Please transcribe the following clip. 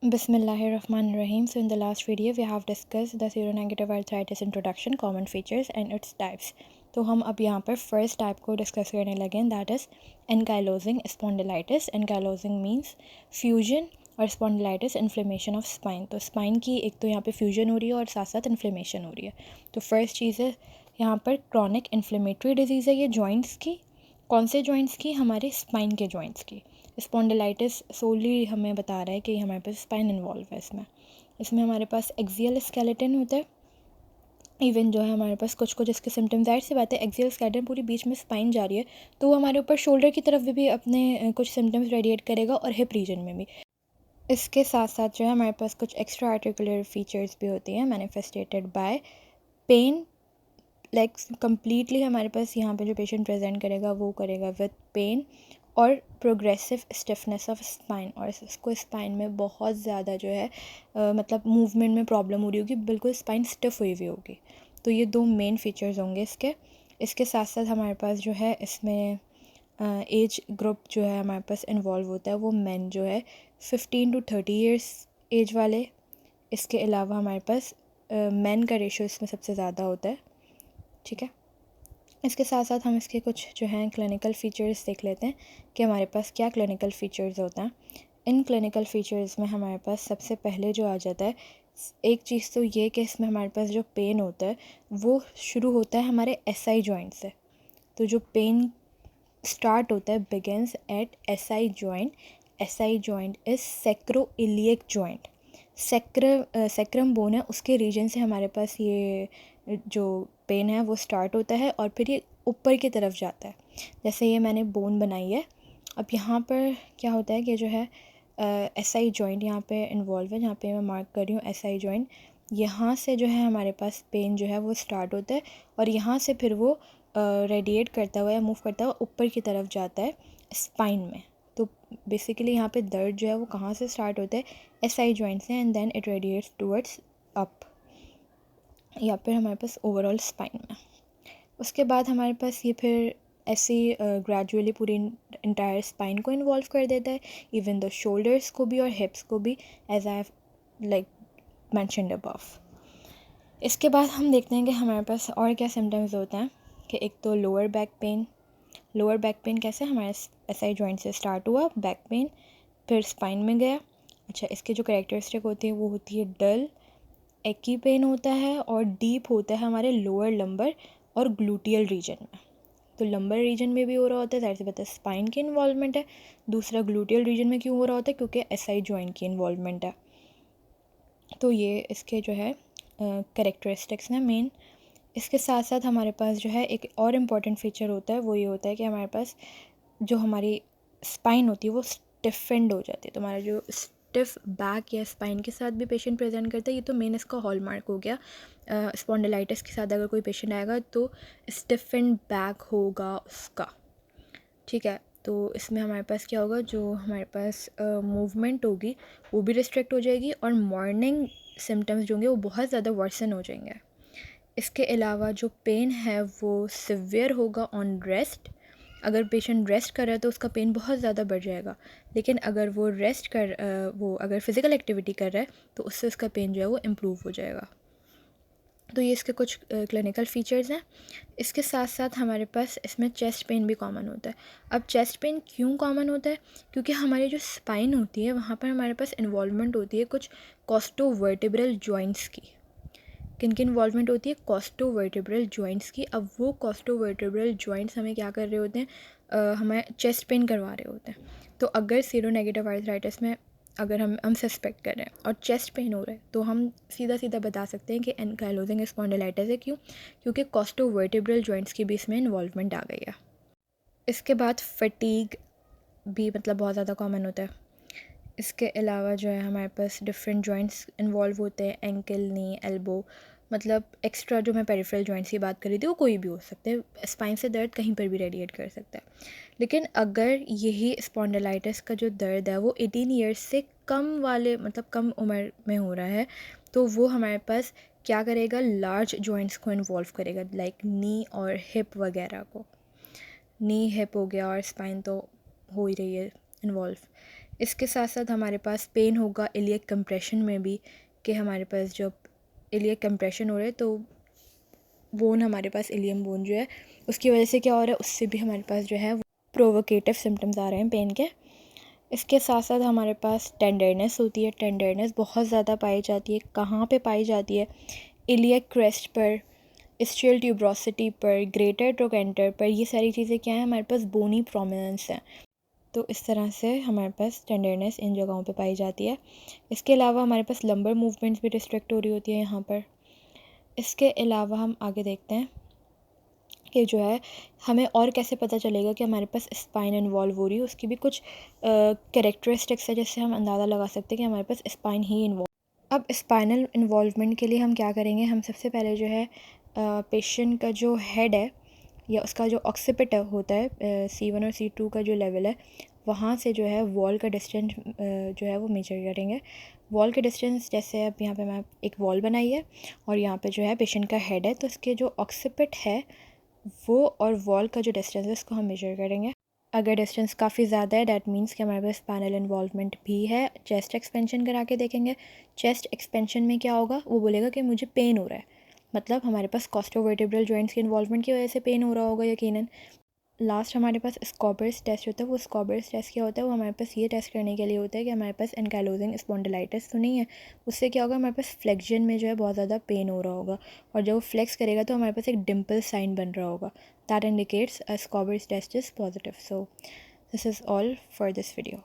Bismillahirrahmanirrahim. So in the last video we have discussed the seronegative arthritis introduction, common features and its types. तो हम अब यहाँ पर first type को discuss करने लगे, that is ankylosing spondylitis. Ankylosing means fusion और spondylitis inflammation of spine. तो स्पाइन की एक तो यहाँ पे फ्यूजन हो रही है और साथ साथ इन्फ्लेमेशन हो रही है. तो फर्स्ट चीज़ है यहाँ पर क्रॉनिक इन्फ्लेमेटरी डिजीज़ है ये जॉइंट्स की. कौन से जॉइंट्स की? हमारे स्पाइन के जॉइंट्स की. स्पॉन्डिलाइटिस सोली हमें बता रहा है कि हमारे पास स्पाइन इन्वॉल्व है. इसमें हमारे पास एक्सियल स्केलेटन होता है. इवन जो है हमारे पास कुछ कुछ इसके सिम्टम्स, ज़ाहिर सी बात है एक्सियल स्केलेटन पूरी बीच में स्पाइन जा रही है तो वो हमारे ऊपर शोल्डर की तरफ भी अपने कुछ सिम्टम्स रेडिएट करेगा और हिप रीजन में भी. इसके साथ साथ जो है हमारे पास कुछ एक्स्ट्रा आर्टिकुलर फीचर्स भी होती हैं मैनिफेस्टेटेड बाय पेन. लाइक कम्प्लीटली हमारे पास यहाँ पे जो पेशेंट प्रेजेंट करेगा वो करेगा विद पेन और प्रोग्रेसिव स्टिफनेस ऑफ स्पाइन. और इसको स्पाइन में बहुत ज़्यादा जो है मतलब मूवमेंट में प्रॉब्लम हो रही होगी, बिल्कुल स्पाइन स्टिफ हुई हुई होगी. तो ये दो मेन फीचर्स होंगे इसके साथ साथ हमारे पास जो है इसमें एज ग्रुप जो है हमारे पास इन्वॉल्व होता है वो मेन जो है 15 to 30 ईयर्स एज वाले. इसके अलावा हमारे पास मेन का रेशो इसमें सबसे ज़्यादा होता है. ठीक है, इसके साथ साथ हम इसके कुछ जो हैं क्लिनिकल फ़ीचर्स देख लेते हैं कि हमारे पास क्या क्लिनिकल फ़ीचर्स होता हैं. इन क्लिनिकल फ़ीचर्स में हमारे पास सबसे पहले जो आ जाता है एक चीज़ तो ये कि इसमें हमारे पास जो पेन होता है वो शुरू होता है हमारे एसआई जॉइंट से. तो जो पेन स्टार्ट होता है begins at SI joint. SI joint is sacroiliac joint. Sacrum bone है उसके रीजन से हमारे पास ये जो पेन है वो स्टार्ट होता है और फिर ये ऊपर की तरफ जाता है. जैसे ये मैंने बोन बनाई है. अब यहाँ पर क्या होता है कि जो है एसआई जॉइंट यहाँ पे इन्वॉल्व है. जहाँ पे मैं मार्क कर रही हूँ एसआई जॉइंट, यहाँ से जो है हमारे पास पेन जो है वो स्टार्ट होता है और यहाँ से फिर वो रेडिएट करता हुआ या मूव करता हुआ ऊपर की तरफ जाता है स्पाइन में. तो बेसिकली यहाँ पे दर्द जो है वो कहाँ से स्टार्ट होता है? एसआई जॉइंट से, and then it radiates towards up या फिर हमारे पास ओवरऑल स्पाइन में. उसके बाद हमारे पास ये फिर ऐसे ग्रेजुअली पूरी इंटायर स्पाइन को इन्वॉल्व कर देता है, इवन द शोल्डर्स को भी और हिप्स को भी, as I like mentioned above. इसके बाद हम देखते हैं कि हमारे पास और क्या सिम्टम्स होते हैं. कि एक तो lower back pain. Lower back pain कैसे? हमारे एसआई जॉइंट से स्टार्ट हुआ बैक पेन, फिर स्पाइन में गया. अच्छा, इसके जो कैरेक्टरिस्टिक होती है वो होती है डल, एक्की पेन होता है और डीप होता है हमारे लोअर लंबर और ग्लूटियल रीजन में. तो लंबर रीजन में भी हो रहा होता है, ज़ाहिर सी बात है स्पाइन की इन्वॉल्वमेंट है. दूसरा ग्लूटियल रीजन में क्यों हो रहा होता है? क्योंकि एसआई जॉइंट की इन्वॉल्वमेंट है. तो ये इसके जो है कैरेक्टरिस्टिक्स हैं मेन. इसके साथ साथ हमारे पास जो है एक और इम्पॉर्टेंट फीचर होता है, वो ये होता है कि हमारे पास जो हमारी स्पाइन होती है वो स्टिफेंड हो जाती है. तो हमारा जो स्टिफ बैक या स्पाइन के साथ भी पेशेंट प्रेजेंट करता है, ये तो मेन इसका हॉलमार्क हो गया. स्पॉन्डिलाइटिस के साथ अगर कोई पेशेंट आएगा तो स्टिफेंड बैक होगा उसका. ठीक है, तो इसमें हमारे पास क्या होगा? जो हमारे पास मूवमेंट होगी वो भी रिस्ट्रिक्ट हो जाएगी और मॉर्निंग सिम्टम्स जो होंगे वो बहुत ज़्यादा वर्सन हो जाएंगे. इसके अलावा जो पेन है वो सिवियर होगा ऑन रेस्ट. अगर पेशेंट रेस्ट कर रहा है तो उसका पेन बहुत ज़्यादा बढ़ जाएगा, लेकिन अगर वो वो अगर फ़िज़िकल एक्टिविटी कर रहा है तो उससे उसका पेन जो है वो इम्प्रूव हो जाएगा. तो ये इसके कुछ क्लिनिकल फ़ीचर्स हैं. इसके साथ साथ हमारे पास इसमें चेस्ट पेन भी कॉमन होता है. अब चेस्ट पेन क्यों कॉमन होता है? क्योंकि हमारी जो स्पाइन होती है वहाँ पर हमारे पास इन्वॉल्वमेंट होती है कुछ कॉस्टोवर्टिब्रल जॉइंट्स की. किन की इन्वॉल्वमेंट होती है? कॉस्टोवर्टिब्रल जॉइंट्स की. अब वो कॉस्टोवर्टिब्रल जॉइंट्स हमें क्या कर रहे होते हैं? हमें चेस्ट पेन करवा रहे होते हैं. तो अगर सीरोनेगेटिव आर्थराइटिस में अगर हम सस्पेक्ट कर रहे हैं और चेस्ट पेन हो रहा है तो हम सीधा सीधा बता सकते हैं कि एनकाइलोजिंग स्पॉन्डिलाइटिस है. क्यों? क्योंकि कॉस्टोवर्टिब्रल जॉइंट्स की भी इसमें इन्वॉल्वमेंट आ गई है. इसके बाद फटीग भी मतलब बहुत ज़्यादा कॉमन होता है. इसके अलावा जो है हमारे पास डिफरेंट जॉइंट्स इन्वॉल्व होते हैं, एंकल, नी, एल्बो, मतलब एक्स्ट्रा जो मैं पेरिफेरल जॉइंट्स की बात करी थी वो कोई भी हो सकते हैं. स्पाइन से दर्द कहीं पर भी रेडिएट कर सकता है. लेकिन अगर यही स्पॉन्डिलाइटिस का जो दर्द है वो 18 ईयर्स से कम वाले मतलब कम उम्र में हो रहा है तो वो हमारे पास क्या करेगा? लार्ज जॉइंट्स को इन्वॉल्व करेगा, लाइक नी और हिप वगैरह को. नी हिप हो गया और स्पाइन तो हो ही रही है इन्वॉल्व. इसके साथ साथ हमारे पास पेन होगा इलियक कंप्रेशन में भी, कि हमारे पास जब इलियक कंप्रेशन हो रहा है तो बोन, हमारे पास इलियम बोन जो है उसकी वजह से क्या हो रहा है, उससे भी हमारे पास जो है प्रोवोकेटिव सिम्टम्स आ रहे हैं पेन के। इसके साथ साथ हमारे पास टेंडरनेस होती है। टेंडरनेस बहुत ज़्यादा पाई जाती है। कहाँ पे पाई जाती है? इलियक क्रेस्ट पर, इस्ट्रियल ट्यूब्रोसिटी पर, ग्रेटर ट्रोकेंटर पर। ये सारी चीज़ें क्या है, हमारे पास बोनी प्रोमिनेंस है। तो इस तरह से हमारे पास टेंडरनेस इन जगहों पे पाई जाती है। इसके अलावा हमारे पास लंबर मूवमेंट्स भी रिस्ट्रिक्ट हो रही होती है यहाँ पर। इसके अलावा हम आगे देखते हैं कि जो है हमें और कैसे पता चलेगा कि हमारे पास स्पाइन इन्वॉल्व हो रही है। उसकी भी कुछ कैरेक्टरिस्टिक्स है जिससे हम अंदाज़ा लगा सकते हैं कि हमारे पास स्पाइन ही इन्वॉल्व। अब स्पाइनल इन्वॉल्वमेंट के लिए हम क्या करेंगे, हम सबसे पहले जो है पेशेंट का जो हेड है या उसका जो ऑक्सीपिट होता है, C1 और C2 का जो लेवल है, वहाँ से जो है वॉल का डिस्टेंस जो है वो मेजर करेंगे। वॉल के डिस्टेंस जैसे अब यहाँ पे मैं एक वॉल बनाई है और यहाँ पे जो है पेशेंट का हेड है, तो इसके जो ऑक्सीपिट है वो और वॉल का जो डिस्टेंस है उसको हम मेजर करेंगे। अगर डिस्टेंस काफ़ी ज़्यादा है दैट मीन्स कि हमारे पास स्पाइनल इन्वॉल्वमेंट भी है। चेस्ट एक्सपेंशन करा के देखेंगे। चेस्ट एक्सपेंशन में क्या होगा, वो बोलेगा कि मुझे पेन हो रहा है, मतलब हमारे पास कॉस्टोवर्टेब्रल जॉइंट्स के इन्वॉल्वमेंट की वजह से पेन हो रहा होगा यकीनन। लास्ट हमारे पास स्कॉबर्स टेस्ट होता है। वो स्कॉबर्स टेस्ट क्या होता है, वो हमारे पास ये टेस्ट करने के लिए होता है कि हमारे पास एनकाइलोजिंग स्पॉन्डिलाइटिस तो नहीं है। उससे क्या होगा, हमारे पास फ्लेक्जन में जो है बहुत ज़्यादा पेन हो रहा होगा, और जब वो फ्लेक्स करेगा तो हमारे पास एक डिम्पल साइन बन रहा होगा। That indicates a Schober's test is positive. So this is all for this video.